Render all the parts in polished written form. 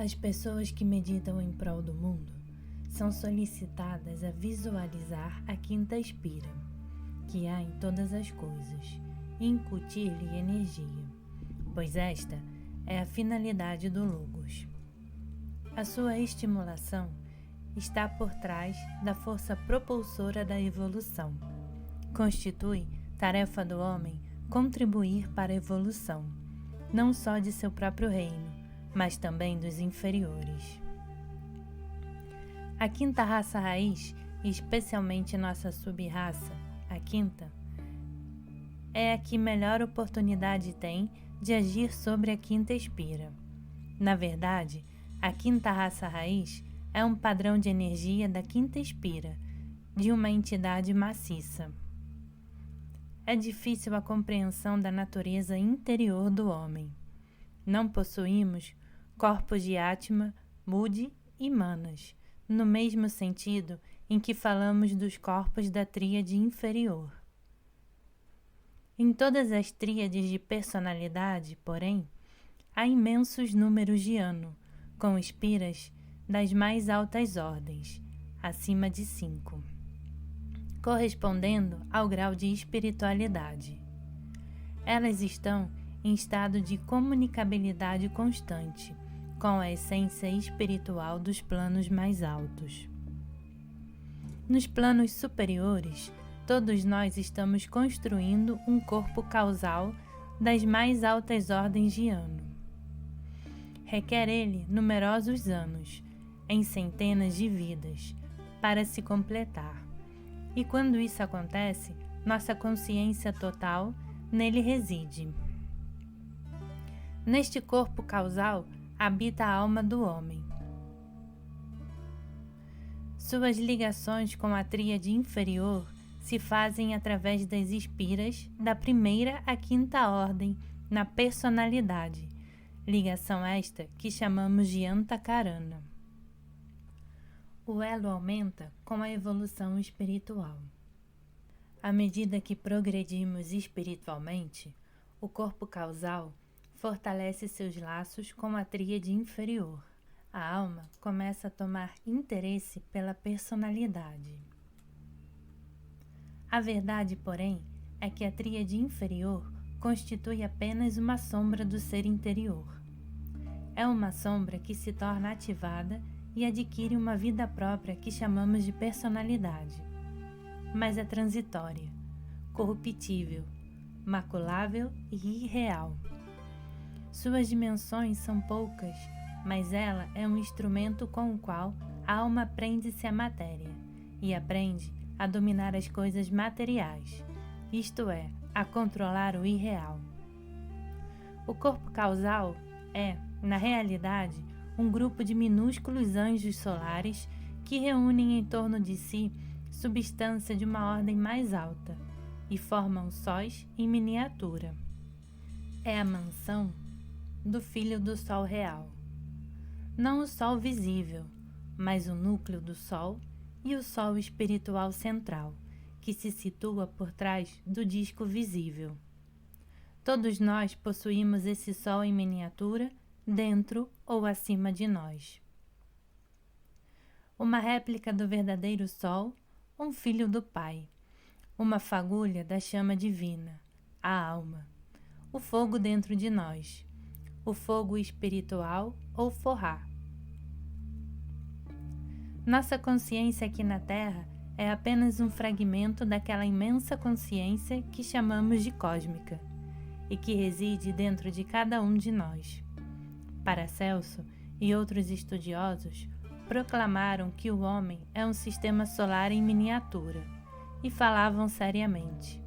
As pessoas que meditam em prol do mundo são solicitadas a visualizar a quinta espira, que há em todas as coisas, e incutir-lhe energia, pois esta é a finalidade do Logos. A sua estimulação está por trás da força propulsora da evolução. Constitui tarefa do homem contribuir para a evolução, não só de seu próprio reino, mas também dos inferiores. A quinta raça raiz, e especialmente nossa sub-raça, a quinta, é a que melhor oportunidade tem de agir sobre a quinta espira. Na verdade, a quinta raça raiz é um padrão de energia da quinta espira, de uma entidade maciça. É difícil a compreensão da natureza interior do homem. Não possuímos corpos de Atma, Buddhi e Manas, no mesmo sentido em que falamos dos corpos da tríade inferior. Em todas as tríades de personalidade, porém, há imensos números de ano, com espiras das mais altas ordens, acima de 5, correspondendo ao grau de espiritualidade. Elas estão em estado de comunicabilidade constante com a essência espiritual dos planos mais altos. Nos planos superiores, todos nós estamos construindo um corpo causal das mais altas ordens de ano. Requer ele numerosos anos, em centenas de vidas, para se completar. E quando isso acontece, nossa consciência total nele reside. Neste corpo causal habita a alma do homem. Suas ligações com a tríade inferior se fazem através das espiras da primeira à quinta ordem na personalidade, ligação esta que chamamos de Antakarana. O elo aumenta com a evolução espiritual. À medida que progredimos espiritualmente, o corpo causal fortalece seus laços com a tríade inferior. A alma começa a tomar interesse pela personalidade. A verdade, porém, é que a tríade inferior constitui apenas uma sombra do ser interior. É uma sombra que se torna ativada e adquire uma vida própria que chamamos de personalidade. Mas é transitória, corruptível, maculável e irreal. Suas dimensões são poucas, mas ela é um instrumento com o qual a alma prende-se à matéria e aprende a dominar as coisas materiais, isto é, a controlar o irreal. O corpo causal é, na realidade, um grupo de minúsculos anjos solares que reúnem em torno de si substância de uma ordem mais alta e formam sóis em miniatura. É a mansão do Filho do Sol real. Não o Sol visível, mas o núcleo do Sol e o Sol espiritual central, que se situa por trás do disco visível. Todos nós possuímos esse Sol em miniatura, dentro ou acima de nós. Uma réplica do verdadeiro Sol, um filho do Pai, uma fagulha da chama divina, a alma, o fogo dentro de nós, o fogo espiritual ou forrá. Nossa consciência aqui na Terra é apenas um fragmento daquela imensa consciência que chamamos de cósmica e que reside dentro de cada um de nós. Paracelso e outros estudiosos proclamaram que o homem é um sistema solar em miniatura e falavam seriamente.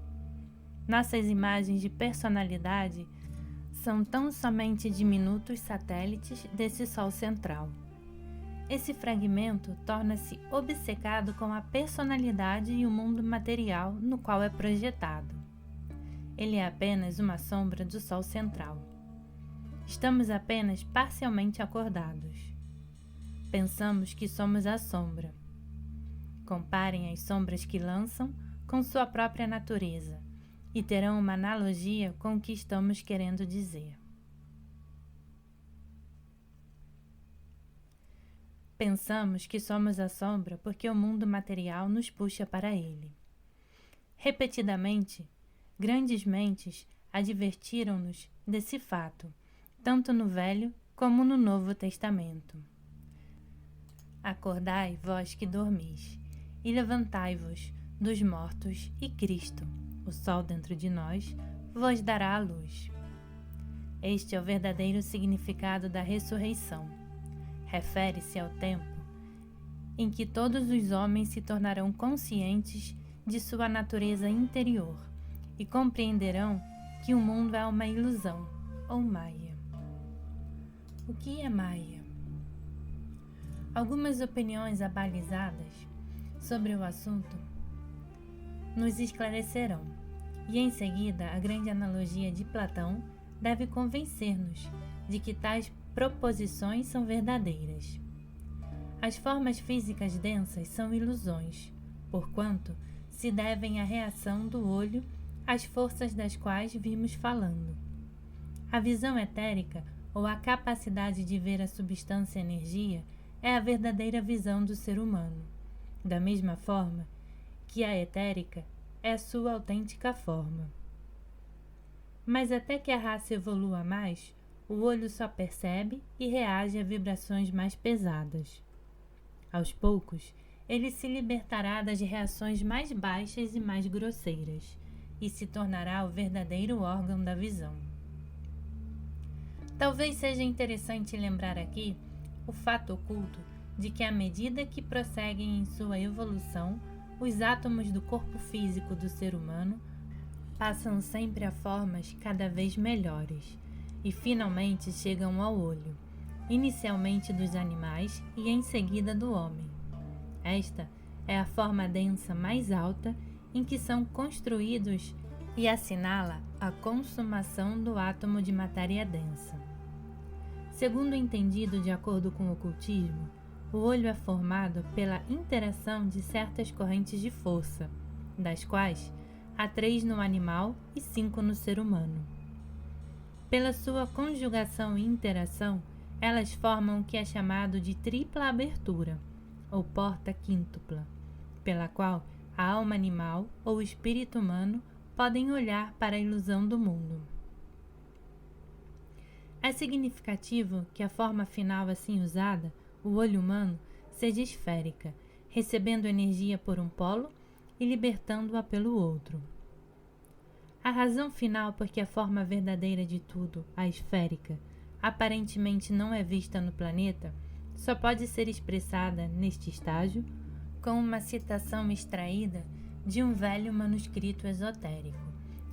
Nossas imagens de personalidade são tão somente diminutos satélites desse Sol central. Esse fragmento torna-se obcecado com a personalidade e o mundo material no qual é projetado. Ele é apenas uma sombra do Sol central. Estamos apenas parcialmente acordados. Pensamos que somos a sombra. Comparem as sombras que lançam com sua própria natureza e terão uma analogia com o que estamos querendo dizer. Pensamos que somos a sombra porque o mundo material nos puxa para ele. Repetidamente, grandes mentes advertiram-nos desse fato, tanto no Velho como no Novo Testamento. Acordai, vós que dormis, e levantai-vos dos mortos, e Cristo, o sol dentro de nós, vos dará a luz. Este é o verdadeiro significado da ressurreição. Refere-se ao tempo em que todos os homens se tornarão conscientes de sua natureza interior e compreenderão que o mundo é uma ilusão, ou Maya. O que é Maya? Algumas opiniões abalizadas sobre o assunto nos esclarecerão, e em seguida a grande analogia de Platão deve convencer-nos de que tais proposições são verdadeiras. As formas físicas densas são ilusões, porquanto se devem à reação do olho às forças das quais vimos falando. A visão etérica, ou a capacidade de ver a substância energia, é a verdadeira visão do ser humano, da mesma forma que a etérica é a sua autêntica forma. Mas até que a raça evolua mais, o olho só percebe e reage a vibrações mais pesadas. Aos poucos, ele se libertará das reações mais baixas e mais grosseiras, e se tornará o verdadeiro órgão da visão. Talvez seja interessante lembrar aqui o fato oculto de que, à medida que prosseguem em sua evolução, os átomos do corpo físico do ser humano passam sempre a formas cada vez melhores e finalmente chegam ao olho, inicialmente dos animais e em seguida do homem. Esta é a forma densa mais alta em que são construídos e assinala a consumação do átomo de matéria densa. Segundo o entendido de acordo com o ocultismo, o olho é formado pela interação de certas correntes de força, das quais há 3 no animal e 5 no ser humano. Pela sua conjugação e interação, elas formam o que é chamado de tripla abertura, ou porta quíntupla, pela qual a alma animal ou o espírito humano podem olhar para a ilusão do mundo. É significativo que a forma final assim usada, o olho humano, seja esférica, recebendo energia por um polo e libertando-a pelo outro. A razão final por que a forma verdadeira de tudo, a esférica, aparentemente não é vista no planeta, só pode ser expressada, neste estágio, com uma citação extraída de um velho manuscrito esotérico,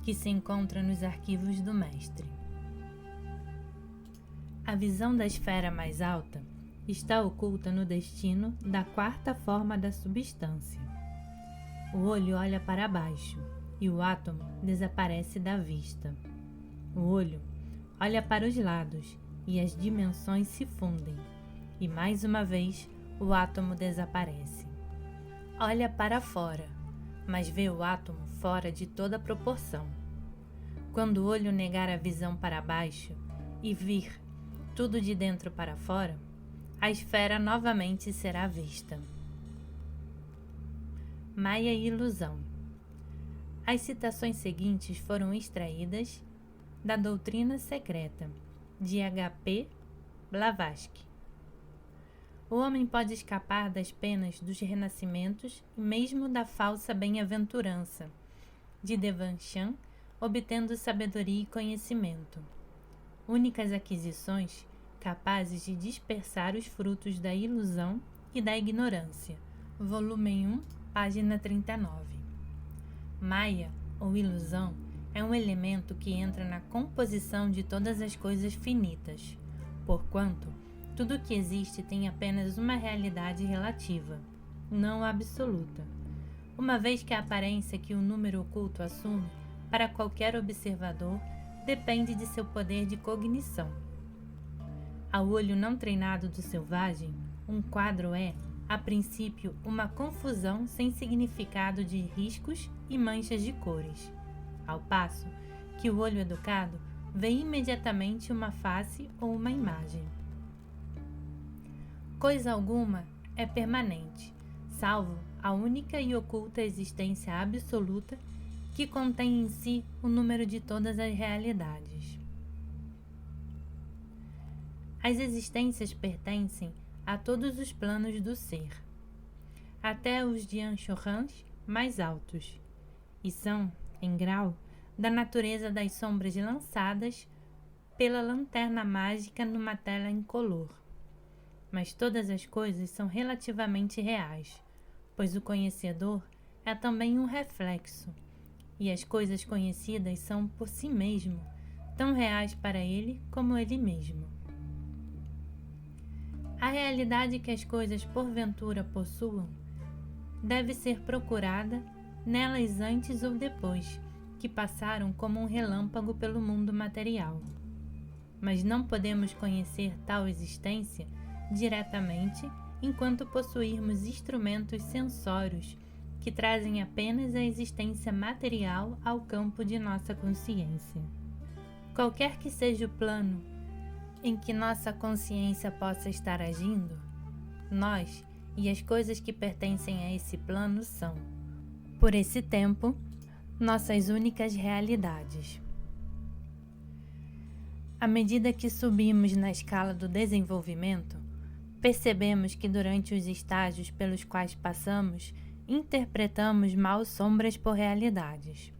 que se encontra nos arquivos do mestre. A visão da esfera mais alta está oculta no destino da 4ª forma da substância. O olho olha para baixo e o átomo desaparece da vista. O olho olha para os lados e as dimensões se fundem, e mais uma vez o átomo desaparece. Olha para fora, mas vê o átomo fora de toda proporção. Quando o olho negar a visão para baixo e vir tudo de dentro para fora, a esfera novamente será vista. Maya e ilusão. As citações seguintes foram extraídas da Doutrina Secreta, de H.P. Blavatsky. O homem pode escapar das penas dos renascimentos e mesmo da falsa bem-aventurança, de Devanshan, obtendo sabedoria e conhecimento, únicas aquisições capazes de dispersar os frutos da ilusão e da ignorância. Volume 1, página 39. Maya, ou ilusão, é um elemento que entra na composição de todas as coisas finitas, porquanto tudo o que existe tem apenas uma realidade relativa, não absoluta, uma vez que a aparência que o número oculto assume para qualquer observador depende de seu poder de cognição. Ao olho não treinado do selvagem, um quadro é, a princípio, uma confusão sem significado de riscos e manchas de cores, ao passo que o olho educado vê imediatamente uma face ou uma imagem. Coisa alguma é permanente, salvo a única e oculta existência absoluta que contém em si o número de todas as realidades. As existências pertencem a todos os planos do ser, até os de Anchorrans mais altos, e são, em grau, da natureza das sombras lançadas pela lanterna mágica numa tela incolor. Mas todas as coisas são relativamente reais, pois o conhecedor é também um reflexo, e as coisas conhecidas são por si mesmo tão reais para ele como ele mesmo. A realidade que as coisas porventura possuam deve ser procurada nelas antes ou depois que passaram como um relâmpago pelo mundo material. Mas não podemos conhecer tal existência diretamente enquanto possuirmos instrumentos sensórios que trazem apenas a existência material ao campo de nossa consciência. Qualquer que seja o plano em que nossa consciência possa estar agindo, nós e as coisas que pertencem a esse plano são, por esse tempo, nossas únicas realidades. À medida que subimos na escala do desenvolvimento, percebemos que durante os estágios pelos quais passamos, interpretamos mal sombras por realidades.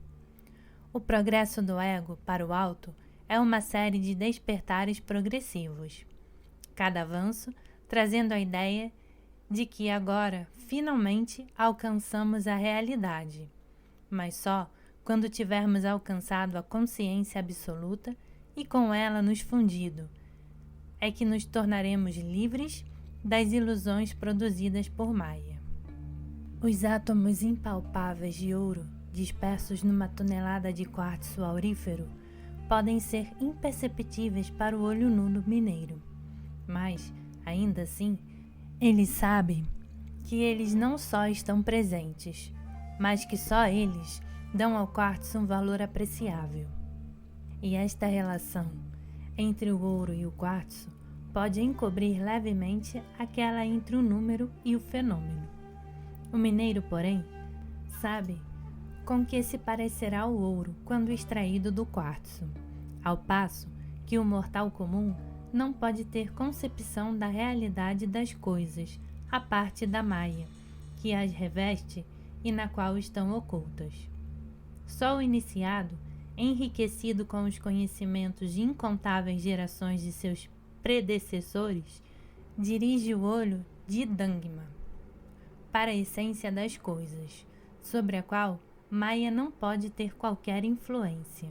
O progresso do ego para o alto é uma série de despertares progressivos, cada avanço trazendo a ideia de que agora, finalmente, alcançamos a realidade, mas só quando tivermos alcançado a consciência absoluta e com ela nos fundido, é que nos tornaremos livres das ilusões produzidas por Maya. Os átomos impalpáveis de ouro, dispersos numa tonelada de quartzo aurífero, podem ser imperceptíveis para o olho nu do mineiro, mas, ainda assim, ele sabe que eles não só estão presentes, mas que só eles dão ao quartzo um valor apreciável. E esta relação entre o ouro e o quartzo pode encobrir levemente aquela entre o número e o fenômeno. O mineiro, porém, sabe com que se parecerá o ouro quando extraído do quartzo, ao passo que o mortal comum não pode ter concepção da realidade das coisas, à parte da Maya, que as reveste e na qual estão ocultas. Só o iniciado, enriquecido com os conhecimentos de incontáveis gerações de seus predecessores, dirige o olho de Dangma para a essência das coisas, sobre a qual Maya não pode ter qualquer influência.